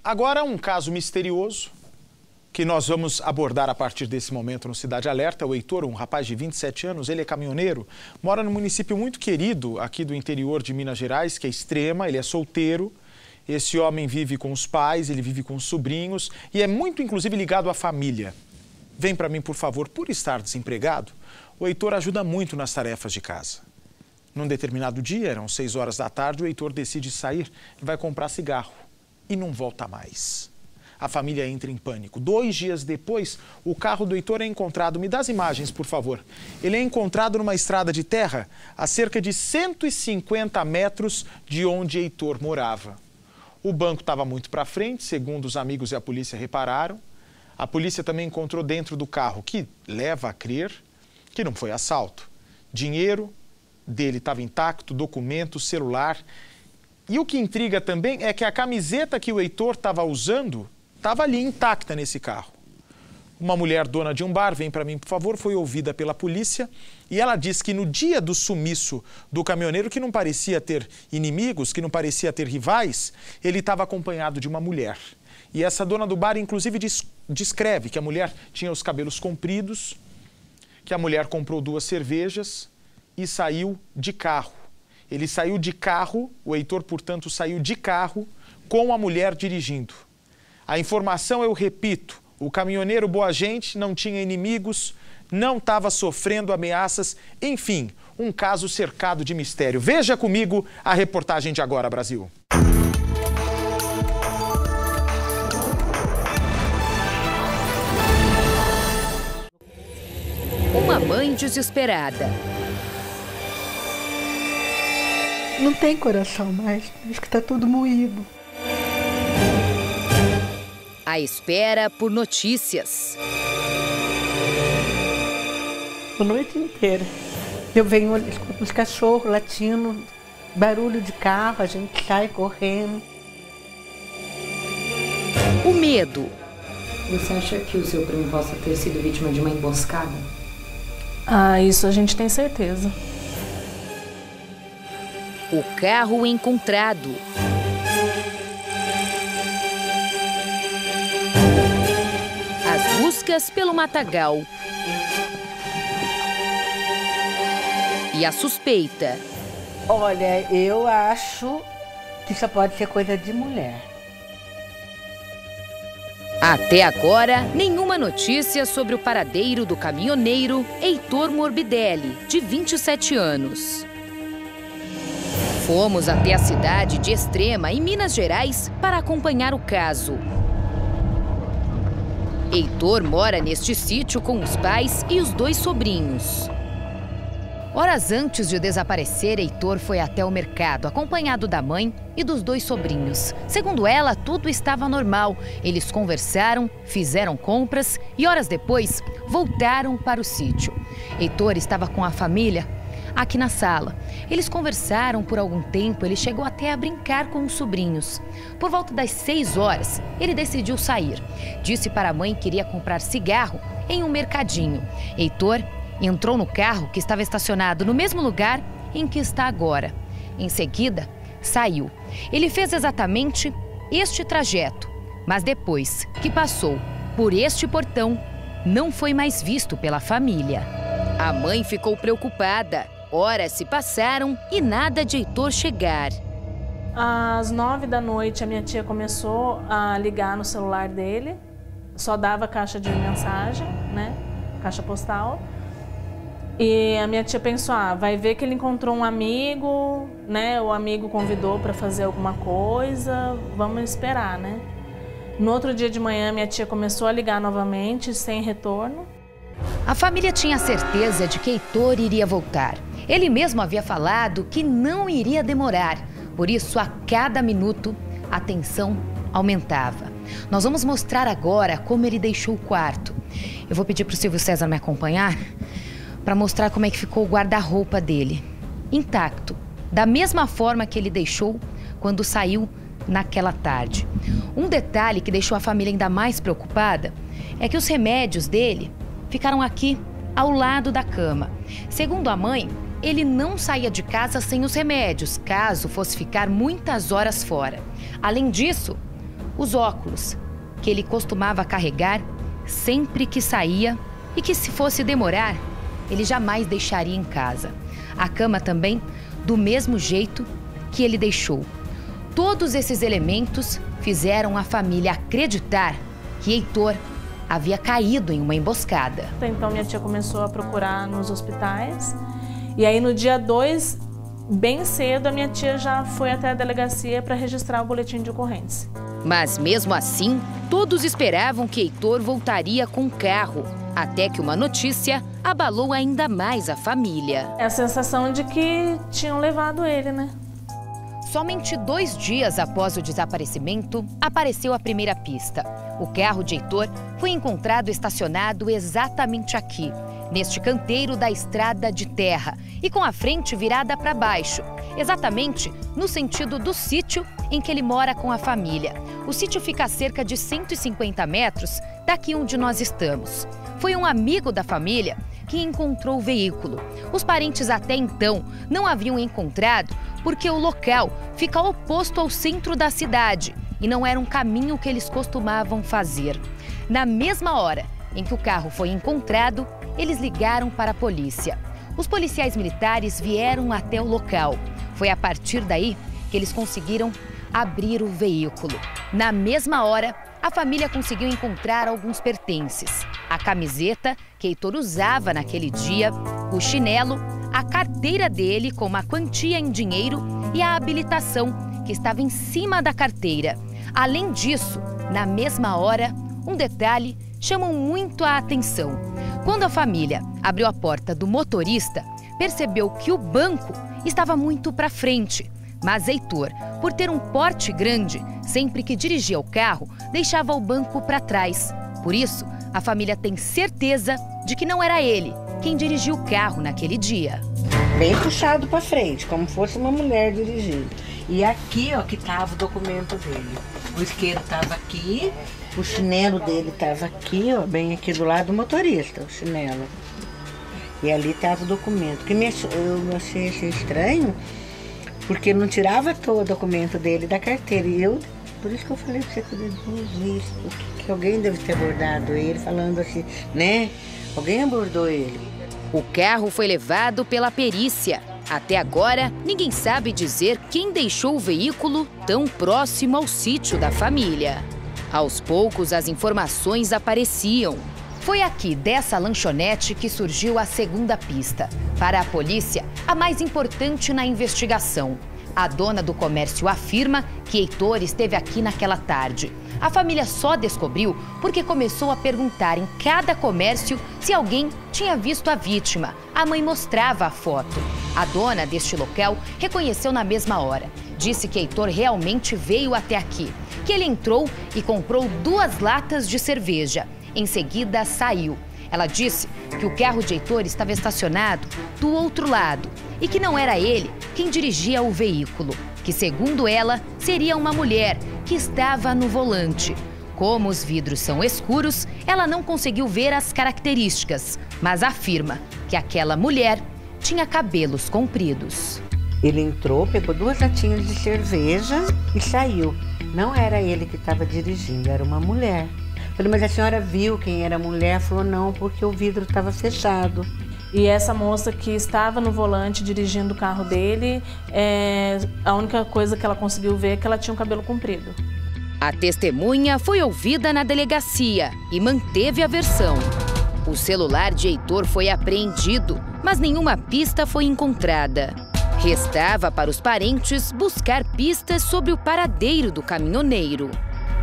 Agora um caso misterioso que nós vamos abordar a partir desse momento no Cidade Alerta. O Heitor, um rapaz de 27 anos, ele é caminhoneiro, mora num município muito querido aqui do interior de Minas Gerais, que é Extrema, ele é solteiro. Esse homem vive com os pais, ele vive com os sobrinhos e é muito, inclusive, ligado à família. Vem para mim, por favor, por estar desempregado, o Heitor ajuda muito nas tarefas de casa. Num determinado dia, eram 6 horas da tarde, o Heitor decide sair e vai comprar cigarro e não volta mais. A família entra em pânico. 2 dias depois, o carro do Heitor é encontrado. Me dá as imagens, por favor. Ele é encontrado numa estrada de terra a cerca de 150 metros de onde Heitor morava. O banco estava muito para frente, segundo os amigos e a polícia repararam. A polícia também encontrou dentro do carro, que leva a crer que não foi assalto. Dinheiro dele estava intacto, documento, celular. E o que intriga também é que a camiseta que o Heitor estava usando estava ali intacta nesse carro. Uma mulher dona de um bar, vem para mim, por favor, foi ouvida pela polícia e ela diz que no dia do sumiço do caminhoneiro, que não parecia ter inimigos, que não parecia ter rivais, ele estava acompanhado de uma mulher. E essa dona do bar, inclusive, descreve que a mulher tinha os cabelos compridos, que a mulher comprou 2 cervejas e saiu de carro. Ele saiu de carro, o Heitor, portanto, saiu de carro com a mulher dirigindo. A informação, eu repito, o caminhoneiro boa gente, não tinha inimigos, não estava sofrendo ameaças, enfim, um caso cercado de mistério. Veja comigo a reportagem de agora, Brasil. Uma mãe desesperada. Não tem coração mais, acho que está tudo moído. À espera por notícias. A noite inteira. Eu venho, escuto os cachorros latindo, barulho de carro, a gente sai correndo. O medo. Você acha que o seu primo possa ter sido vítima de uma emboscada? Isso a gente tem certeza. O carro encontrado. As buscas pelo matagal. E a suspeita. Olha, eu acho que só pode ser coisa de mulher. Até agora, nenhuma notícia sobre o paradeiro do caminhoneiro Heitor Morbidelli, de 27 anos. Fomos até a cidade de Extrema, em Minas Gerais, para acompanhar o caso. Heitor mora neste sítio com os pais e os 2 sobrinhos. Horas antes de desaparecer, Heitor foi até o mercado, acompanhado da mãe e dos 2 sobrinhos. Segundo ela, tudo estava normal. Eles conversaram, fizeram compras e horas depois voltaram para o sítio. Heitor estava com a família aqui na sala. Eles conversaram por algum tempo, ele chegou até a brincar com os sobrinhos. Por volta das 6 horas, ele decidiu sair. Disse para a mãe que iria comprar cigarro em um mercadinho. Heitor entrou no carro que estava estacionado no mesmo lugar em que está agora. Em seguida, saiu. Ele fez exatamente este trajeto, mas depois que passou por este portão, não foi mais visto pela família. A mãe ficou preocupada. Horas se passaram e nada de Heitor chegar. Às 9 da noite, a minha tia começou a ligar no celular dele. Só dava caixa de mensagem, né? Caixa postal. E a minha tia pensou, vai ver que ele encontrou um amigo, né? O amigo convidou para fazer alguma coisa, vamos esperar, né? No outro dia de manhã, minha tia começou a ligar novamente, sem retorno. A família tinha certeza de que Heitor iria voltar. Ele mesmo havia falado que não iria demorar. Por isso, a cada minuto, a tensão aumentava. Nós vamos mostrar agora como ele deixou o quarto. Eu vou pedir para o Silvio César me acompanhar para mostrar como é que ficou o guarda-roupa dele. Intacto, da mesma forma que ele deixou quando saiu naquela tarde. Um detalhe que deixou a família ainda mais preocupada é que os remédios dele ficaram aqui, ao lado da cama. Segundo a mãe, ele não saía de casa sem os remédios, caso fosse ficar muitas horas fora. Além disso, os óculos, que ele costumava carregar sempre que saía e que, se fosse demorar, ele jamais deixaria em casa. A cama também, do mesmo jeito que ele deixou. Todos esses elementos fizeram a família acreditar que Heitor havia caído em uma emboscada. Então minha tia começou a procurar nos hospitais e aí no dia 2, bem cedo, a minha tia já foi até a delegacia para registrar o boletim de ocorrência. Mas mesmo assim, todos esperavam que Heitor voltaria com o carro, até que uma notícia abalou ainda mais a família. É a sensação de que tinham levado ele, né? Somente 2 dias após o desaparecimento, apareceu a primeira pista. O carro de Heitor foi encontrado estacionado exatamente aqui, neste canteiro da estrada de terra e com a frente virada para baixo, exatamente no sentido do sítio em que ele mora com a família. O sítio fica a cerca de 150 metros daqui onde nós estamos. Foi um amigo da família que encontrou o veículo. Os parentes até então não haviam encontrado porque o local fica oposto ao centro da cidade e não era um caminho que eles costumavam fazer. Na mesma hora em que o carro foi encontrado, eles ligaram para a polícia. Os policiais militares vieram até o local. Foi a partir daí que eles conseguiram abrir o veículo. Na mesma hora, a família conseguiu encontrar alguns pertences. A camiseta que Heitor usava naquele dia, o chinelo, a carteira dele com uma quantia em dinheiro e a habilitação que estava em cima da carteira. Além disso, na mesma hora, um detalhe chamou muito a atenção. Quando a família abriu a porta do motorista, percebeu que o banco estava muito para frente. Mas Heitor, por ter um porte grande, sempre que dirigia o carro, deixava o banco para trás. Por isso, a família tem certeza de que não era ele quem dirigiu o carro naquele dia. Bem puxado para frente, como fosse uma mulher dirigindo. E aqui, ó, que tava o documento dele. O isqueiro tava aqui, o chinelo dele tava aqui, ó, bem aqui do lado do motorista, o chinelo. E ali tava o documento. Que eu achei estranho, porque não tirava todo o documento dele da carteira. E por isso que eu falei pra você que eu visto, que alguém deve ter abordado ele, falando assim, né? Alguém abordou ele. O carro foi levado pela perícia. Até agora, ninguém sabe dizer quem deixou o veículo tão próximo ao sítio da família. Aos poucos, as informações apareciam. Foi aqui dessa lanchonete que surgiu a segunda pista. Para a polícia, a mais importante na investigação. A dona do comércio afirma que Heitor esteve aqui naquela tarde. A família só descobriu porque começou a perguntar em cada comércio se alguém tinha visto a vítima. A mãe mostrava a foto. A dona deste local reconheceu na mesma hora. Disse que Heitor realmente veio até aqui, que ele entrou e comprou 2 latas de cerveja. Em seguida, saiu. Ela disse que o carro de Heitor estava estacionado do outro lado e que não era ele quem dirigia o veículo, que, segundo ela, seria uma mulher que estava no volante. Como os vidros são escuros, ela não conseguiu ver as características, mas afirma que aquela mulher tinha cabelos compridos. Ele entrou, pegou 2 latinhas de cerveja e saiu. Não era ele que estava dirigindo, era uma mulher. Falei, mas a senhora viu quem era a mulher? Falou, não, porque o vidro estava fechado. E essa moça que estava no volante dirigindo o carro dele, a única coisa que ela conseguiu ver é que ela tinha um cabelo comprido. A testemunha foi ouvida na delegacia e manteve a versão. O celular de Heitor foi apreendido, mas nenhuma pista foi encontrada. Restava para os parentes buscar pistas sobre o paradeiro do caminhoneiro.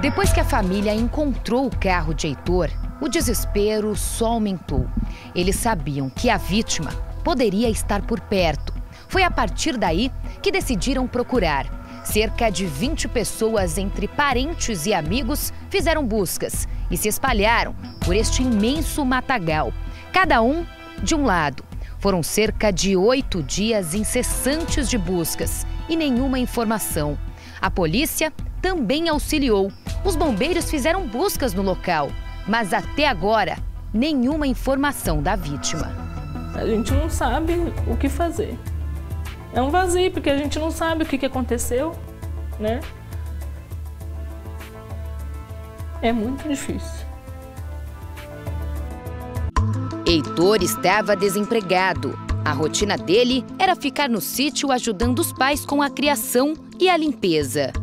Depois que a família encontrou o carro de Heitor, o desespero só aumentou. Eles sabiam que a vítima poderia estar por perto. Foi a partir daí que decidiram procurar. Cerca de 20 pessoas, entre parentes e amigos, fizeram buscas e se espalharam por este imenso matagal, cada um de um lado. Foram cerca de 8 dias incessantes de buscas e nenhuma informação. A polícia também auxiliou. Os bombeiros fizeram buscas no local, mas até agora, nenhuma informação da vítima. A gente não sabe o que fazer. É um vazio, porque a gente não sabe o que aconteceu, né? É muito difícil. Heitor estava desempregado. A rotina dele era ficar no sítio ajudando os pais com a criação e a limpeza.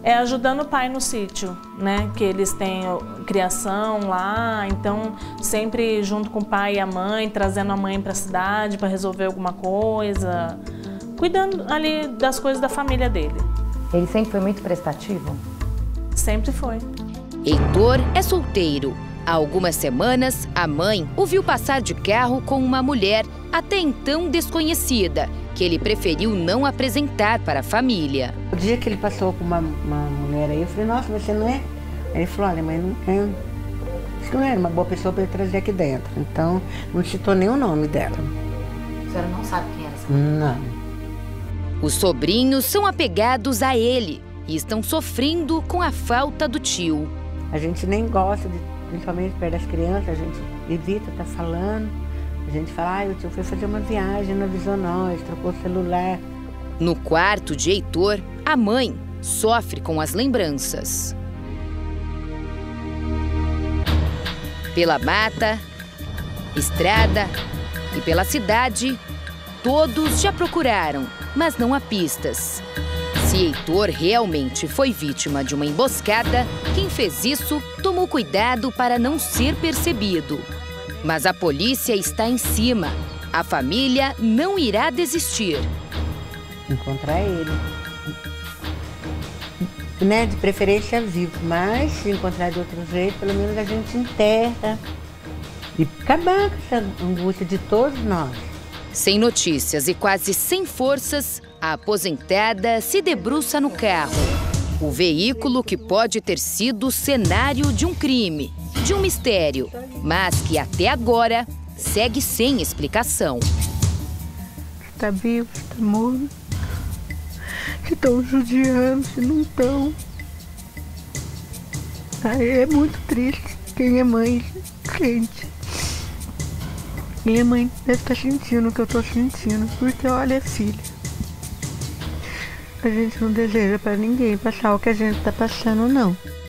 É ajudando o pai no sítio, né? Que eles têm criação lá, então sempre junto com o pai e a mãe, trazendo a mãe para a cidade para resolver alguma coisa, cuidando ali das coisas da família dele. Ele sempre foi muito prestativo? Sempre foi. Heitor é solteiro. Há algumas semanas, a mãe o viu passar de carro com uma mulher até então desconhecida, que ele preferiu não apresentar para a família. O dia que ele passou com uma mulher aí, eu falei, nossa, você não é? Aí ele falou, olha, mas não é. Acho que não era uma boa pessoa para ele trazer aqui dentro. Então, não citou nem o nome dela. A senhora não sabe quem era essa mulher? Não. Os sobrinhos são apegados a ele e estão sofrendo com a falta do tio. A gente nem gosta, principalmente perto das crianças, a gente evita estar falando. A gente fala, o tio foi fazer uma viagem, não avisou nós, trocou o celular. No quarto de Heitor, a mãe sofre com as lembranças. Pela mata, estrada e pela cidade, todos já procuraram, mas não há pistas. Se Heitor realmente foi vítima de uma emboscada, quem fez isso tomou cuidado para não ser percebido. Mas a polícia está em cima. A família não irá desistir. Encontrar ele. Né? De preferência vivo, mas se encontrar de outro jeito, pelo menos a gente enterra. E acabar com essa angústia de todos nós. Sem notícias e quase sem forças, a aposentada se debruça no carro. O veículo que pode ter sido cenário de um crime, de um mistério, mas que até agora segue sem explicação. Está vivo, está morto. Se estão judiando, se não estão. Aí é muito triste. Quem é mãe sente. Quem é mãe deve estar sentindo o que eu estou sentindo, porque olha, é filha. A gente não deseja para ninguém passar o que a gente está passando, não.